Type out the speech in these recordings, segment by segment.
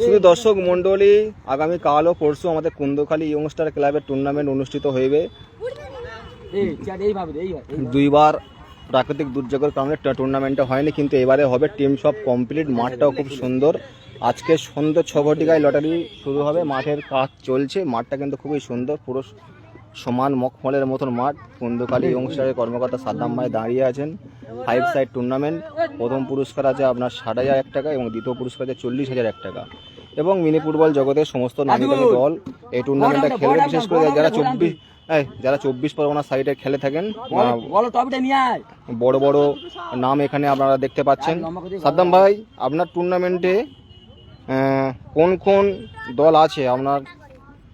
শুধু দর্শক মন্ডলী, আগামী কাল ও পরশু আমাদের কুন্দখালী ইয়ংস্টার ক্লাবের টুর্নামেন্ট অনুষ্ঠিত হইবে। দুইবার প্রাকৃতিক দুর্যোগের কারণে টুর্নামেন্টটা হয়নি, কিন্তু এবারে হবে। টিম সব কমপ্লিট, মাঠটাও খুব সুন্দর। আজকে সন্ধ্যে 6 ঘটিকায় লটারি শুরু হবে। মাঠের কাজ চলছে, মাঠটা কিন্তু খুবই সুন্দর, পুরো সমান মখমলের মতন মাঠ। কুন্দখালী ইয়ংস্টারের কর্মকর্তা সাদ্দাম ভাই দাঁড়িয়ে আছেন। 5 সাইড টুর্নামেন্ট। প্রথম পুরস্কার আছে আপনার 60,001 টাকা এবং দ্বিতীয় পুরস্কার আছে 40,001 টাকা। এবং মিনি ফুটবল জগতের সমস্ত নামি দামি দল এই টুর্নামেন্টটা খেলবে। বিশেষ করে যারা 24 পরগনা সাইডে খেলে থাকেন, বড় বড় নাম এখানে আপনারা দেখতে পাচ্ছেন। সাদ্দাম ভাই, আপনার টুর্নামেন্টে কোন কোন দল আছে আপনার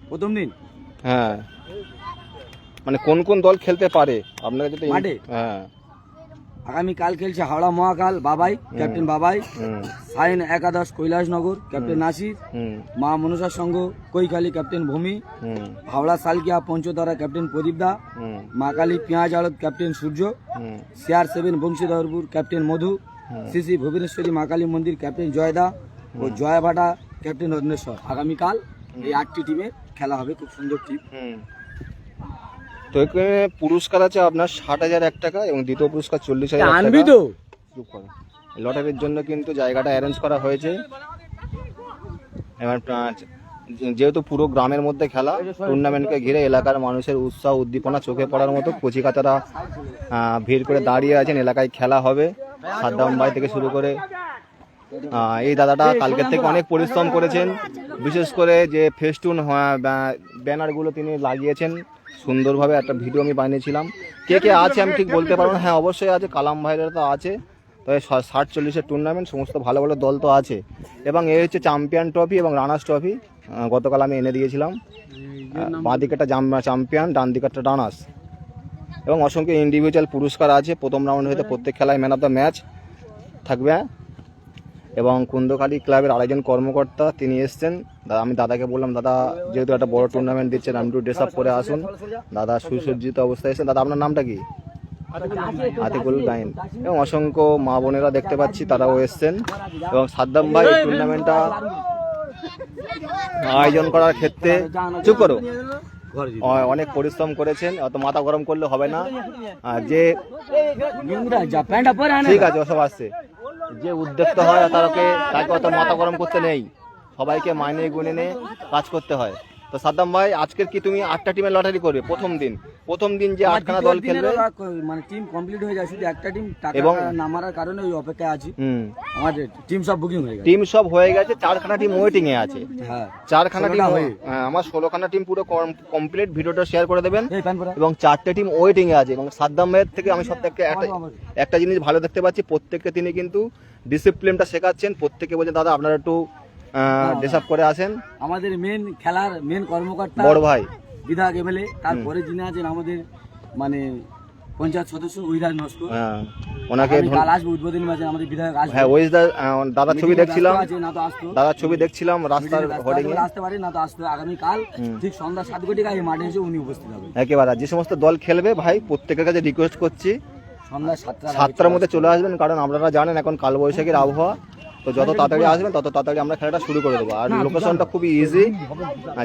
প্রথম দিন? হ্যাঁ, মানে কোন কোন দল খেলতে পারে আপনার কাছে? হ্যাঁ, আগামীকাল খেলছে হাওড়া মহাকাল বাবাই, ক্যাপ্টেন বাবাই। সাইন একাদশ কৈলাসনগর, ক্যাপ্টেন নাসির। মা মনসা সংঘ কৈখালী, ক্যাপ্টেন ভূমি। হাওড়া সালকিয়া পঞ্চতারা, ক্যাপ্টেন প্রদীপ দা। মা কালী পেঁয়াজ আড়ত, ক্যাপ্টেন সূর্য। CR7 বংশীধরপুর, ক্যাপ্টেন মধু। সিসি ভুবনেশ্বরী মা কালী মন্দির, ক্যাপ্টেন জয়দা ও জয়ভাটা, ক্যাপ্টেন রত্নেশ্বর। আগামীকাল এই 8টি টিমে খেলা হবে, খুব সুন্দর টিম। তো এখানে পুরস্কার আছে আপনার 60,001 টাকা এবং দ্বিতীয় পুরস্কার 40,000 টাকা। লটারির জন্য কিন্তু জায়গাটা অ্যারেঞ্জ করা হয়েছে। এবার যেহেতু পুরো গ্রামের মধ্যে খেলা, টুর্নামেন্টকে ঘিরে এলাকার মানুষের উৎসাহ উদ্দীপনা চোখে পড়ার মতো। কচিকাচারা ভিড় করে দাঁড়িয়ে আছেন, এলাকায় খেলা হবে। সাদ্দাম ভাই থেকে শুরু করে এই দাদাটা কালকের থেকে অনেক পরিশ্রম করেছেন। বিশেষ করে যে ফেস্টুন ব্যানারগুলো তিনি লাগিয়েছেন সুন্দরভাবে। একটা ভিডিও আমি বানিয়েছিলাম। কে কে আছে আমি ঠিক বলতে পারবো না। হ্যাঁ, অবশ্যই আছে, কালাম ভাইরা তো আছে। তবে 60-40-এর টুর্নামেন্ট, সমস্ত ভালো ভালো দল তো আছে। এবং এই হচ্ছে চ্যাম্পিয়ন ট্রফি এবং রানার্স ট্রফি। গতকাল আমি এনে দিয়েছিলাম। বাঁ দিকেটা চ্যাম্পিয়ন, ডান দিকেটা রানার্স। এবং অসংখ্য ইন্ডিভিজুয়াল পুরস্কার আছে। প্রথম রাউন্ড হইতে প্রত্যেক খেলায় ম্যান অফ দ্য ম্যাচ থাকবে। এবং কুন্দখালী ক্লাবের আরেকজন কর্মকর্তা তিনি এসছেন। আমি দাদাকে বললাম, দাদা যেহেতু একটা বড় টুর্নামেন্ট দিচ্ছেন, আপনি একটু ড্রেস আপ করে আসুন। দাদা সুসজ্জিত অবস্থায় এসেছেন। দাদা, আপনার নামটা কি? আতিকুল গাইন। এবং অসংখ্য মা বোনেরা দেখতে পাচ্ছি, তারাও এসছেন। এবং সাদ্দাম ভাই এই টুর্নামেন্টটা আয়োজন করার ক্ষেত্রে চুপ করো অনেক পরিশ্রম করেছেন। অত মাথা গরম করলে হবে না। যে ঠিক আছে, ওসব আসছে। যে উদ্যোক্তা হয় তাকে অত মাথা গরম করতে নেই, সবাইকে মাইনে গুনে নিয়ে কাজ করতে হয়। তো সাদ্দাম ভাই, আজকের কি তুমি 8টা টিমের লটারি করবে? প্রথম দিন যে 8খানা দল খেলবে, মানে টিম কমপ্লিট হয়ে যায়, শুধু একটা টিম এবং নামার কারণে ওই অপেক্ষায় আছি। আমাদের টিম সব বুকিং হয়ে গেছে। 4খানা টিম ওয়েটিং এ আছে। হ্যাঁ, 4খানা টিম। আমার 16খানা টিম পুরো কমপ্লিট। ভিডিওটা শেয়ার করে দেবেন। এবং 4টে টিম ওয়েটিং এ আছে। এবং সাদ্দাম ভাইয়ের থেকে আমি সবথেকে একটা জিনিস ভালো দেখতে পাচ্ছি, প্রত্যেককে তিনি কিন্তু ডিসিপ্লিনটা শেখাচ্ছেন। প্রত্যেকে বলছে, দাদা আপনারা একটু ড্রেস আপ করে আসেন। আমাদের খেলার মেন কর্মকর্তা বড় ভাই বিধায়ক MLA, তারপরে যিনি আছেন আমাদের মানে পঞ্চায়েত সদস্য উইরাজ নস্কর, ওনাকে আসবে উদ্বোধনী ম্যাচে আমাদের বিধায়ক আসবে। হ্যাঁ, দাদার ছবি দেখছিলাম রাস্তার হোর্ডিং এ। আসতে পারে না তো আসতে আগামীকাল ঠিক সন্ধ্যা 7 ঘটিকায় এই মাঠে এসে উনি উপস্থিত হবেন। একেবারে যে সমস্ত দল খেলবে ভাই, প্রত্যেকের কাছে রিকোয়েস্ট করছি সন্ধ্যা 7টার মধ্যে চলে আসবেন। কারণ আপনারা জানেন এখন কালবৈশাখীর আবহাওয়া, তো যত তাড়াতাড়ি আসবেন তত তাড়াতাড়ি আমরা খেলাটা শুরু করে দেবো। আর লোকেশনটা খুবই ইজি।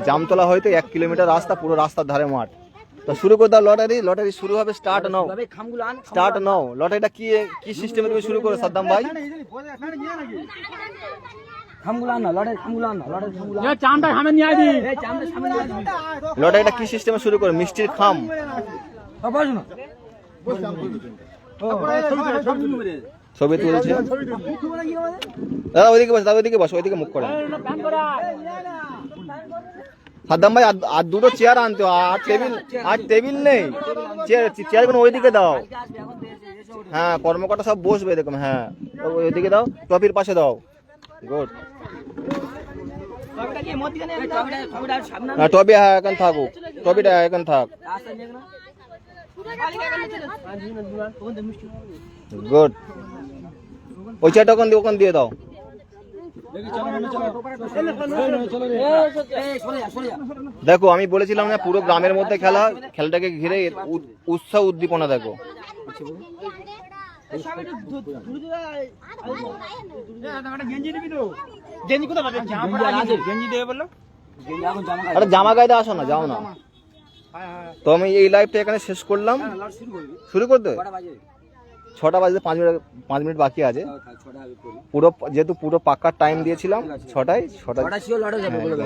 জামতলা হয়তো 1 কিলোমিটার রাস্তা, পুরো রাস্তার ধারে মাঠ। তো শুরু করে দাও লটারি শুরু হবে। Start now. লটারিটা কি সিস্টেমে তুমি শুরু করো সাদ্দাম ভাই? লটারিটা কি সিস্টেমে শুরু করো? মিষ্টির খাম। ছবি তুলছে দাদা, ওইদিকে ওইদিকে মুখ করে। সাদ্দাম ভাই, আর দুটো চেয়ার আনতে, আর টেবিল নেই। চেয়ারগুলো ওইদিকে দাও। হ্যাঁ, কর্মকর্তা সব বসবে দেখুন। হ্যাঁ, ওইদিকে দাও, ট্রফির পাশে দাও। গুড। ট্রফি এখন থাকুক, ট্রফিটা এখন থাক। গুড। ওই চেয়ারটা ওখান দিয়ে দাও। দেখো, আমি বলেছিলাম না পুরো গ্রামের মধ্যে খেলাটাকে ঘিরে উৎসাহ উদ্দীপনা দেখো। গেঞ্জি কোথায় পাবে? গেঞ্জি দেবে বললো। এখন জামা আরে জামা গাইতে আসো না, যাও না। তো আমি এই লাইভটা এখানে শেষ করলাম। শুরু করতে কটা বাজে? 6টা বাজতে 5 মিনিট বাকি আছে। ছটা আগে করি। পুরো যেহেতু পুরো পাক্কা টাইম দিয়েছিলাম 6টায়, 6টা ছটা শিওর লড়ে যাবে বলে